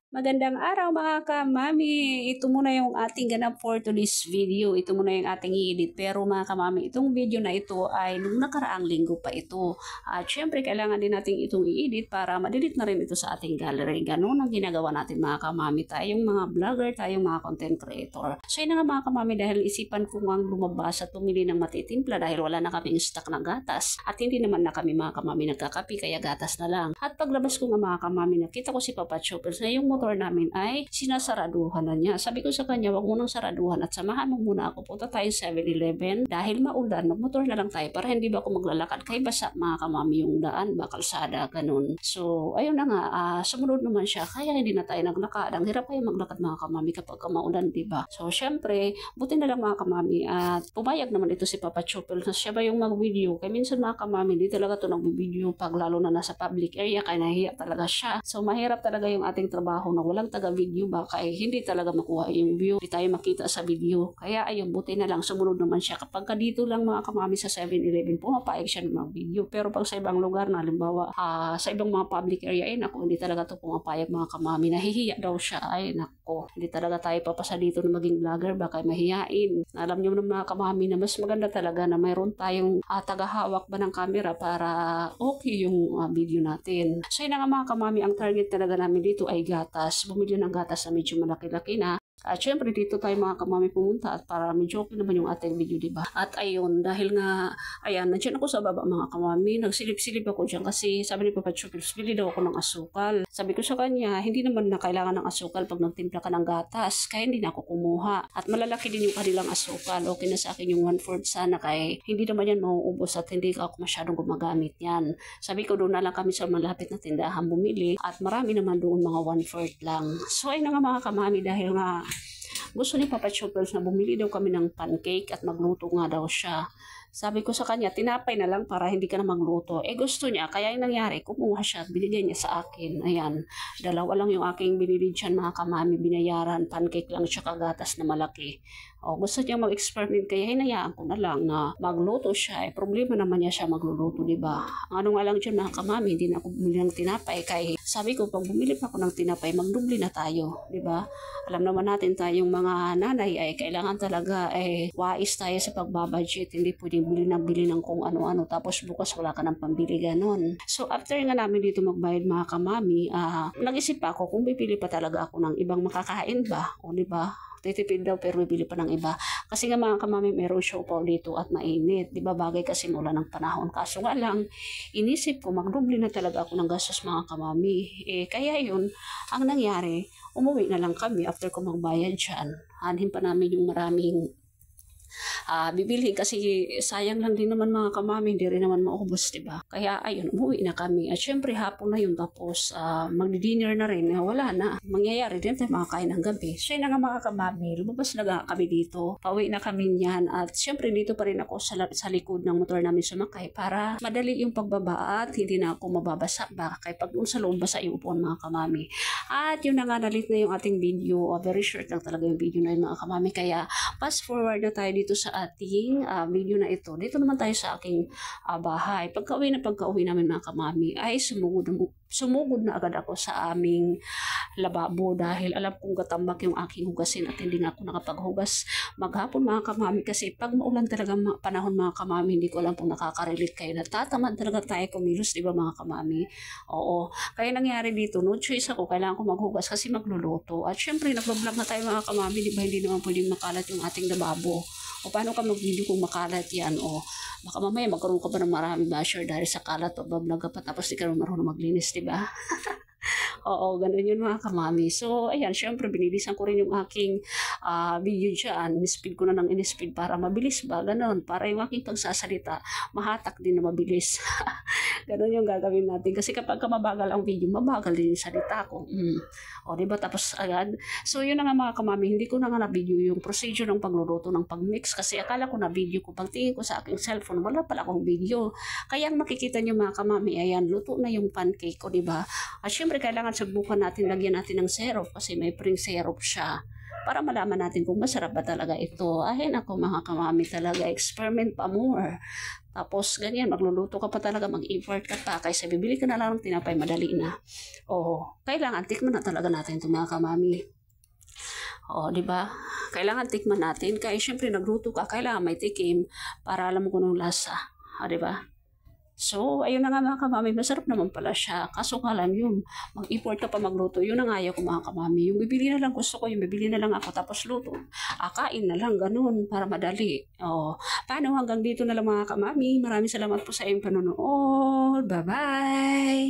Magandang araw mga kamami! Ito muna yung ating ganap for today's video. Ito muna yung ating i-edit. Pero mga kamami, itong video na ito ay nung nakaraang linggo pa ito. At syempre, kailangan din natin itong i-edit para ma-delete na rin ito sa ating gallery. Ganun ang ginagawa natin mga kamami. Tayong mga vlogger, tayong mga content creator. So yun na nga mga kamami, dahil isipan ko ngang lumabas at pumili ng matitimpla dahil wala na kaming stock ng gatas. At hindi naman na kami mga kamami nagkakapi, kaya gatas na lang. At paglabas ko nga mga kamami, nakita ko si Papa Choppers na yung motor namin ay sinasaraduhan na niya. Sabi ko sa kanya, wag mo nang saraduhan at samahan mo muna ako. Punta tayo 7-Eleven dahil maulan, magmotor na lang tayo para hindi ba ako maglalakad kay basa mga kamami yung daan, kalsada, ganun. So, ayun na nga, sumunod naman siya, kaya hindi na tayo naglakad. Ang hirap kayo maglakad mga kamami kapag maulan, diba? So, syempre, buti na lang mga kamami at pumayag naman ito si Papa Choppers na siya ba yung mag-video. Kaya minsan mga kamami, hindi talaga ito nag-video pag lalo na nasa public area, kaya nahiya talaga siya. So, mahirap talaga yung ating trabaho na walang taga-video, baka hindi talaga makuha yung view, hindi tayo makita sa video. Kaya ayun, buti na lang, sumunod naman siya. Kapag dito lang mga kamami sa 7-Eleven, pumapayag siya ng mga video. Pero pag sa ibang lugar na, halimbawa, sa ibang mga public area, ay naku, hindi talaga to pumapayag mga kamami. Nahihiya daw siya. Ay naku, hindi talaga tayo papasa dito na maging vlogger, baka mahihain. Alam niyo ng mga kamami na mas maganda talaga na mayroon tayong tagahawak ba ng camera para okay yung video natin. So yun nga mga kamami, ang target talaga namin dito ay gatas. Bumili ng gatas na medyo malaki-laki na. At syempre dito tayo mga kamami pumunta at para medyo okay naman yung ating video, diba? At ayun, dahil nga, ayan, nandiyan ako sa baba mga kamami, nagsilip-silip ako dyan kasi sabi ni Papa Choppers, bili daw ako ng asukal. Sabi ko sa kanya, hindi naman na kailangan ng asukal pag nagtimpla ka ng gatas, kaya hindi na ako kumuha. At malalaki din yung kanilang asukal, okay na sa akin yung 1/4 sana kaya hindi naman yan mauubos at hindi ako masyadong gumagamit yan. Sabi ko doon na lang kami sa malapit na tindahan bumili at marami naman doon mga 1/4 lang. So ayun na nga mga kamami, dahil nga gusto ni Papa Choppers na bumili daw kami ng pancake at magluto nga daw siya. Sabi ko sa kanya, tinapay na lang para hindi ka na magluto. Eh gusto niya, kaya yung nangyari, kumuha siya at binigay niya sa akin. Ayan, dalawa lang yung aking binili dyan mga kamami, binayaran, pancake lang siya kagatas na malaki. O, gusto niya mag-experiment, kaya hinayaan ko na lang na magluto siya. Eh problema naman niya siya magluluto, diba? Ano nga lang dyan mga kamami, hindi na ako bumili ng tinapay. Kaya sabi ko, pag bumili pa ako ng tinapay, magdubli na tayo, diba? Alam naman natin tayong mga nanay ay kailangan talaga wais tayo sa pagbabudget. Hindi pwedeng bili ng kung ano-ano tapos bukas wala ka ng pambili, ganon. So after nga namin dito magbayad mga kamami, nag-isip ako kung bibili pa talaga ako ng ibang makakain ba, o diba? Titipid daw pero bibili pa ng iba. Kasi nga mga kamami, meron siopaw dito at mainit. Diba bagay kasi mula ng panahon. Kaso nga lang, inisip ko magdubli na talaga ako ng gastos mga kamami. Kaya yun, ang nangyari, umuwi na lang kami after ko magbayad dyan. Hanhin pa namin yung maraming bibilhin kasi sayang lang din naman mga kamami, hindi rin naman maubos, diba? Kaya ayun, umuwi na kami. At syempre hapon na yun, tapos magdi-dinner na rin. Wala na. Mangyayari din tayo makakain ng gabi. So yun na nga mga kamami, lumabas na kami dito. Pauwi na kami niyan. At syempre dito pa rin ako sa likod ng motor namin sumakay para madali yung pagbaba at hindi na ako mababasa. Baka pag doon sa loob basa yung upuan mga kamami. At yun na nga, nalit na yung ating video. Very short lang talaga yung video na yun mga kamami. Kaya fast forward na tayo dito sa ating video na ito. Dito naman tayo sa aking bahay. Pagka-uwi namin mga kamami ay sumugod na agad ako sa aming lababo dahil alam kong gatambak yung aking hugasin at hindi nga ako nakapaghugas maghapon mga kamami kasi pag maulan talaga panahon mga kamami, hindi ko alam kung nakaka-relate kayo. Natatamad talaga tayo kumilos, diba mga kamami? Oo. Kaya nangyari dito, no choice ako, kailangan ko maghugas kasi magluluto. At syempre, nag-vlog na tayo mga kamami, diba hindi naman pwedeng makalat yung ating lababo. O paano ka mag-video kung makalat yan? O baka mamaya magkaroon ka ba ng marami basher dahil sa kalat o vlog ka pa tapos di ka marunong maglinis, diba? Oo, ganun yun mga kamami. So, ayan, syempre, binilisan ko rin yung aking video dyan. In-speed ko na ng in-speed para mabilis ba? Ganun, para yung aking pagsasalita, mahatak din na mabilis. Ganun yung gagawin natin. Kasi kapag mabagal ang video, mabagal din yung salita ko. O, diba? Tapos agad. So, yun na nga mga kamami, hindi ko na nga na-video yung procedure ng pagluluto ng pag-mix. Kasi akala ko na-video ko. Pagtingin ko sa aking cellphone, wala pala akong video. Kaya ang makikita nyo mga kamami, ayan, luto na yung pancake ko, diba? At syempre, kailangan subukan natin, lagyan natin ng syrup kasi may spring syrup siya. para malaman natin kung masarap ba talaga ito. Ay nako mga kamami talaga, experiment pa more. Tapos ganyan, magluluto ka pa talaga, mag-import ka pa, kaysa bibili ka na lang ng tinapay, madali na. Oo, kailangan tikman na talaga natin ito mga kamami. O, di ba? Kailangan tikman natin. Kaya syempre nagluto ka, kailangan may tikim para alam mo kung anong lasa. O, di ba? So, ayun na nga mga kamami, masarap naman pala siya. Kaso nga lang yun, mag-import ka pa magluto, yun ang ayaw ko mga kamami. Yung bibili na lang gusto ko, yung bibili na lang ako tapos luto. Akain na lang, ganun, para madali. O, paano hanggang dito na lang mga kamami. Maraming salamat po sa iyong panonood. Bye-bye!